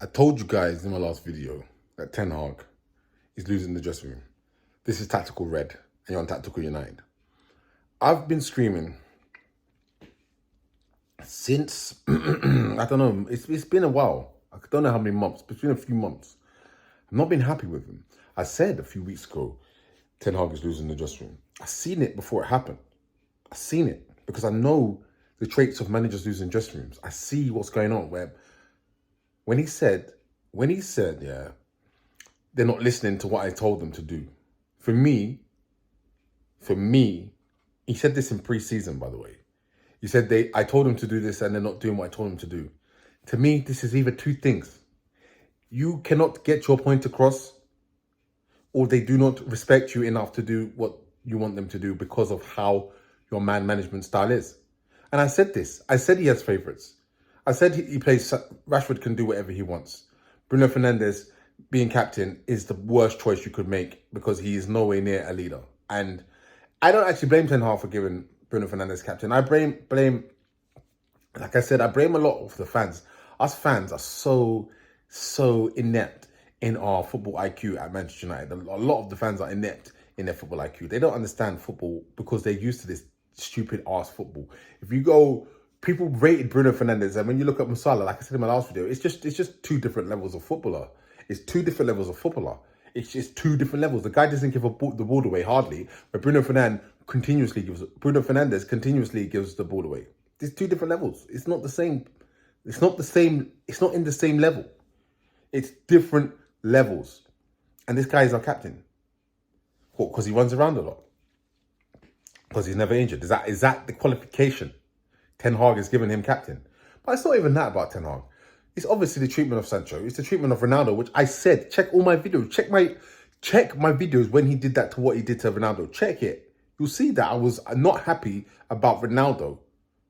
I told you guys in my last video that Ten Hag is losing the dressing room. This is Tactical Red, and you're on Tactical United. I've been screaming since, I don't know, it's been a while. I don't know how many months, but it's been a few months. I've not been happy with him. I said a few weeks ago, Ten Hag is losing the dressing room. I've seen it before it happened. I've seen it because I know the traits of managers losing dressing rooms. I see what's going on where when he said, yeah, they're not listening to what I told them to do. For me, he said this in pre-season, by the way. He said I told them to do this and they're not doing what I told them to do. To me, this is either two things. You cannot get your point across, or they do not respect you enough to do what you want them to do because of how your man management style is. And I said this. I said he has favourites. I said he plays, Rashford can do whatever he wants. Bruno Fernandes being captain is the worst choice you could make because he is nowhere near a leader. And I don't actually blame Ten Hag for giving Bruno Fernandes captain. I blame, like I said, I blame a lot of the fans. Us fans are so inept in our football IQ at Manchester United. A lot of the fans are inept in their football IQ. They don't understand football because they're used to this stupid ass football. If you go, people rated Bruno Fernandes, and when you look at Musala, like I said in my last video, it's just two different levels of footballer. It's two different levels of footballer. It's just two different levels. The guy doesn't give the ball away hardly, but Bruno Fernandes continuously gives the ball away. There's two different levels. It's not the same. It's not the same. It's not in the same level. It's different levels. And this guy is our captain. What? Because he runs around a lot. Because he's never injured. Is that the qualification Ten Hag is giving him captain? But it's not even that about Ten Hag. It's obviously the treatment of Sancho. It's the treatment of Ronaldo, which I said, check all my videos. Check my videos when he did that to what he did to Ronaldo. Check it. You'll see that I was not happy about Ronaldo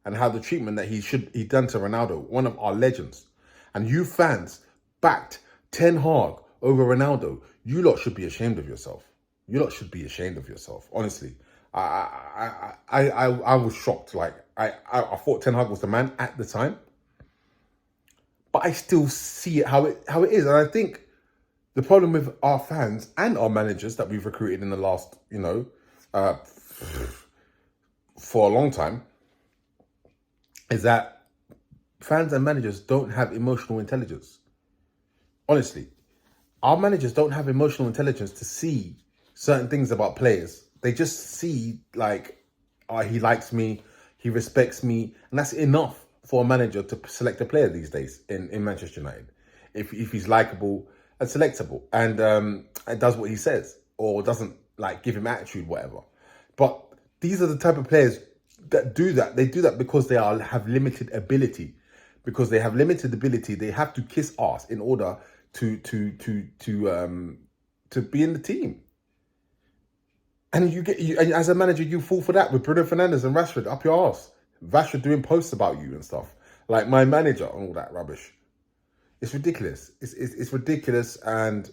and how the treatment that he done to Ronaldo, one of our legends. And you fans backed Ten Hag over Ronaldo. You lot should be ashamed of yourself. You lot should be ashamed of yourself. Honestly, I was shocked. Like I thought Ten Hag was the man at the time, but I still see it how it is. And I think the problem with our fans and our managers that we've recruited in the last, for a long time, is that fans and managers don't have emotional intelligence. Honestly, our managers don't have emotional intelligence to see certain things about players. They just see like, oh, he likes me, he respects me, and that's enough for a manager to select a player these days in Manchester United. If he's likable and selectable and does what he says, or doesn't like give him attitude, whatever. But these are the type of players that do that. They do that because they have limited ability. Because they have limited ability, they have to kiss ass in order to be in the team. And and as a manager, you fall for that with Bruno Fernandes and Rashford up your arse. Rashford doing posts about you and stuff. Like my manager and all that rubbish. It's ridiculous. It's ridiculous. And,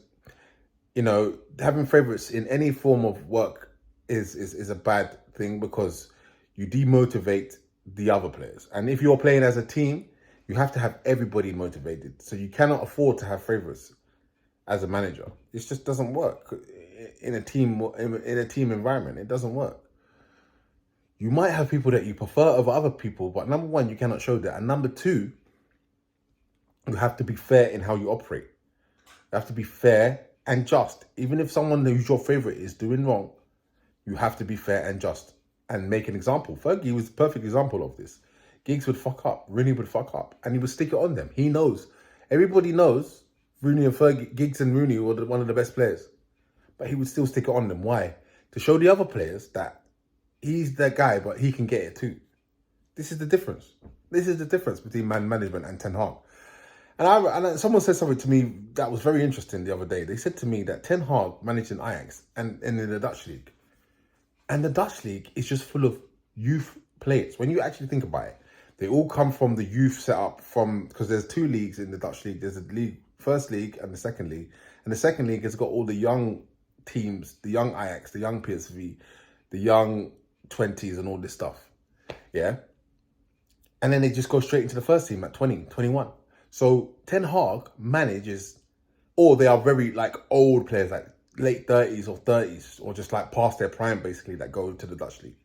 having favourites in any form of work is a bad thing because you demotivate the other players. And if you're playing as a team, you have to have everybody motivated. So you cannot afford to have favourites as a manager. It just doesn't work in a team environment. It doesn't work. You might have people that you prefer over other people, but number one, you cannot show that. And number two, you have to be fair in how you operate. You have to be fair and just. Even if someone who's your favourite is doing wrong, you have to be fair and just and make an example. Fergie was a perfect example of this. Giggs would fuck up. Rooney would fuck up. And he would stick it on them. He knows. Everybody knows Rooney and Fergie, Giggs and Rooney were one of the best players. But he would still stick it on them. Why? To show the other players that he's that guy, but he can get it too. This is the difference. This is the difference between man management and Ten Hag. And someone said something to me that was very interesting the other day. They said to me that Ten Hag managed in Ajax and in the Dutch league. And the Dutch league is just full of youth players. When you actually think about it, they all come from the youth setup because there's two leagues in the Dutch league. There's the first league and the second league. And the second league has got all the young teams, the young Ajax, the young PSV, the young 20s and all this stuff. Yeah. And then they just go straight into the first team at 20, 21. So Ten Hag manages, or they are very like old players, like late 30s or 30s, or just like past their prime, basically, that go to the Dutch league.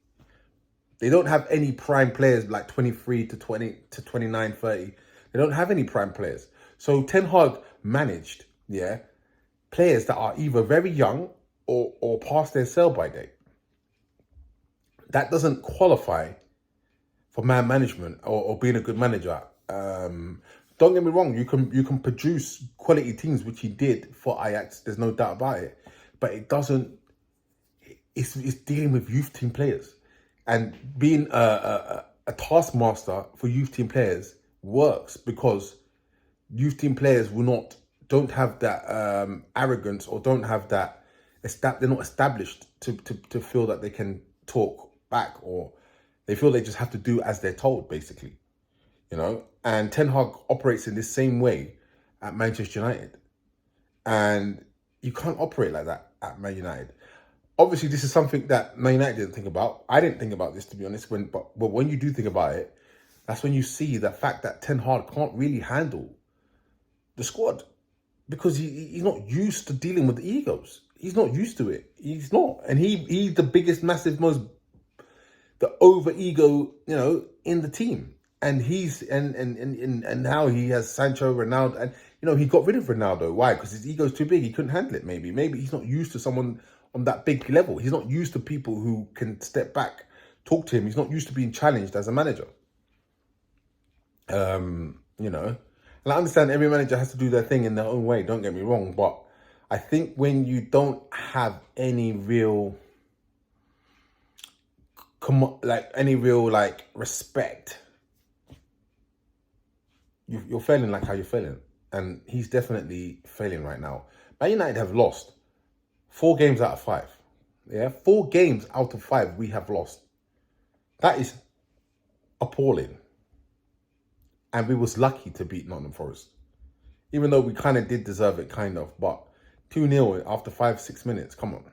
They don't have any prime players like 23 to 20 to 29, 30. They don't have any prime players. So Ten Hag managed, players that are either very young or past their sell-by date. That doesn't qualify for man management or being a good manager. Don't get me wrong, you can produce quality teams, which he did for Ajax. There's no doubt about it. But it doesn't. It's dealing with youth team players, and being a taskmaster for youth team players works because youth team players don't have that arrogance, or don't have that. They're not established to feel that they can talk back, or they feel they just have to do as they're told, basically. And Ten Hag operates in this same way at Manchester United. And you can't operate like that at Man United. Obviously, this is something that Man United didn't think about. I didn't think about this, to be honest. But when you do think about it, that's when you see the fact that Ten Hag can't really handle the squad, because he's not used to dealing with egos. He's not used to it. He's not. And he's the biggest, massive, the over ego, in the team. And he's and now he has Sancho, Ronaldo, and he got rid of Ronaldo. Why? Because his ego's too big. He couldn't handle it. Maybe he's not used to someone on that big level. He's not used to people who can step back, talk to him. He's not used to being challenged as a manager. And I understand every manager has to do their thing in their own way. Don't get me wrong, but I think when you don't have any real respect, you're failing like how you're failing. And he's definitely failing right now. Man United have lost 4 games out of 5. Yeah, 4 games out of 5 we have lost. That is appalling. And we was lucky to beat Nottingham Forest. Even though we kind of did deserve it, kind of. But 2-0 after 5-6 minutes, come on.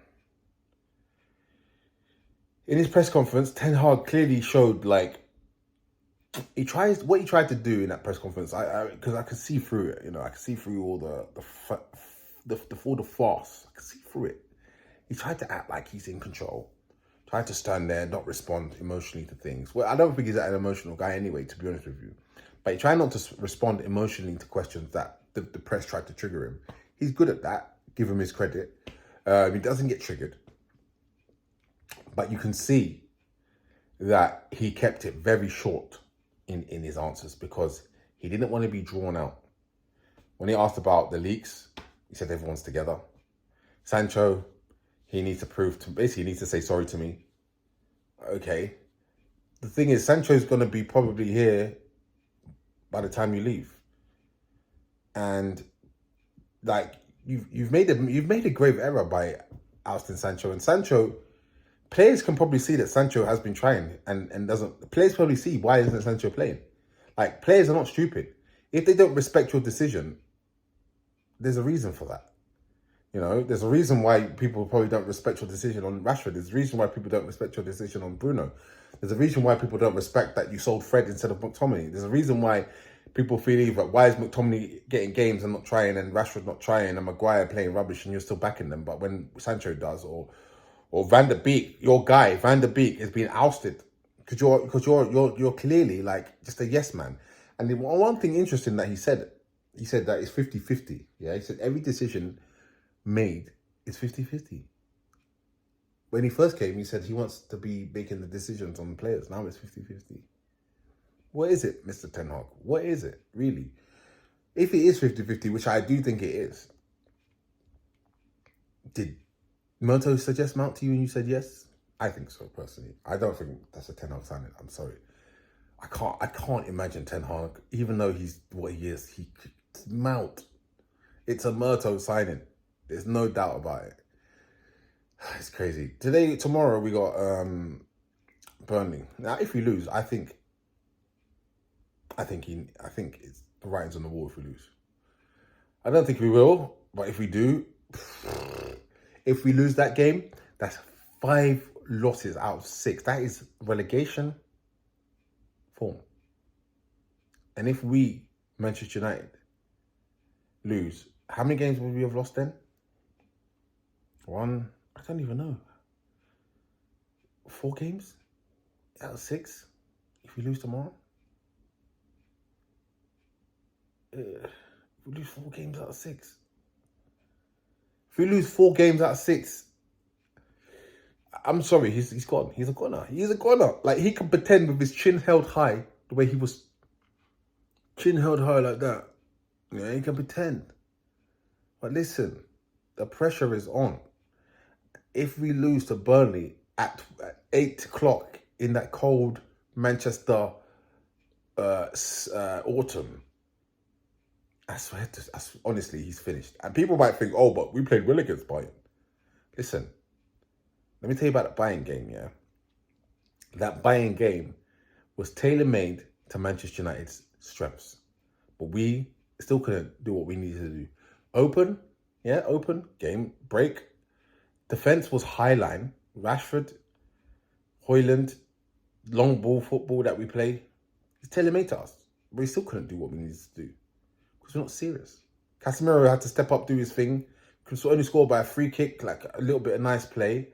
In his press conference, Ten Hag clearly showed, what he tried to do in that press conference. Because I could see through it. I could see through all the farce. I could see through it. He tried to act like he's in control. Tried to stand there, not respond emotionally to things. Well, I don't think he's an emotional guy anyway, to be honest with you. But he tried not to respond emotionally to questions that the press tried to trigger him. He's good at that. Give him his credit. He doesn't get triggered. But you can see that he kept it very short in his answers, because he didn't want to be drawn out. When he asked about the leaks, he said everyone's together. Sancho, he needs to say sorry to me. Okay. The thing is, Sancho's going to be probably here by the time you leave. And you've made a grave error by ousting Sancho. And Sancho, players can probably see that Sancho has been trying and doesn't. Players probably see, why isn't Sancho playing? Players are not stupid. If they don't respect your decision, there's a reason for that. There's a reason why people probably don't respect your decision on Rashford. There's a reason why people don't respect your decision on Bruno. There's a reason why people don't respect that you sold Fred instead of McTominay. There's a reason why people feel either, why is McTominay getting games and not trying, and Rashford not trying, and Maguire playing rubbish and you're still backing them, but when Sancho does, or Van der Beek, your guy Van der Beek is being ousted because you're clearly just a yes man. And the one thing interesting that he said that it's 50-50. Yeah, he said every decision made is 50-50. When he first came, he said he wants to be making the decisions on players. Now it's 50-50. What is it, Mr. Ten Hag? What is it, really? If it is 50-50, which I do think it is, did Moto suggest Mount to you and you said yes? I think so, personally. I don't think that's a Ten Hag signing. I'm sorry. I can't imagine Ten Hag, even though he's what he is. Mount. It's a Murto signing. There's no doubt about it. It's crazy. Tomorrow we got Burnley. Now, if we lose, I think it's the writing's on the wall if we lose. I don't think we will, but if we do, if we lose that game, that's 5 losses out of 6. That is relegation form. And if we Manchester United lose, how many games would we have lost then? One, I don't even know. 4 games out of 6 if we lose tomorrow. If we lose 4 games out of 6. If we lose 4 games out of 6, I'm sorry, he's gone. He's a goner. He's a goner. Like, he can pretend with his chin held high, the way he was chin held high like that. Yeah, he can pretend. But listen, the pressure is on. If we lose to Burnley at 8 o'clock in that cold Manchester autumn, I swear, honestly, he's finished. And people might think, oh, but we played well against Bayern. Listen, let me tell you about the Bayern game, yeah? That Bayern game was tailor-made to Manchester United's strengths. But we still couldn't do what we needed to do. Open, game, break. Defense was high line. Rashford, Højlund, long ball football that we play. It's tailor-made to us. But we still couldn't do what we needed to do. Because we're not serious. Casemiro had to step up, do his thing. Could only score by a free kick, like a little bit of nice play.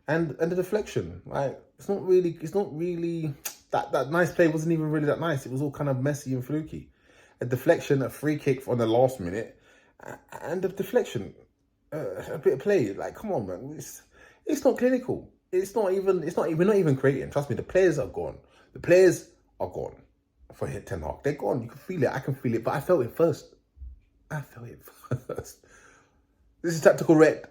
And the deflection, like, it's not really that nice play wasn't even really that nice. It was all kind of messy and fluky. A deflection, a free kick on the last minute, and a deflection, a bit of play. Like, come on, man, it's not clinical. We're not even creating. Trust me, the players are gone. The players are gone for Ten Hag. They're gone. You can feel it. I can feel it, but I felt it first. This is tactical red.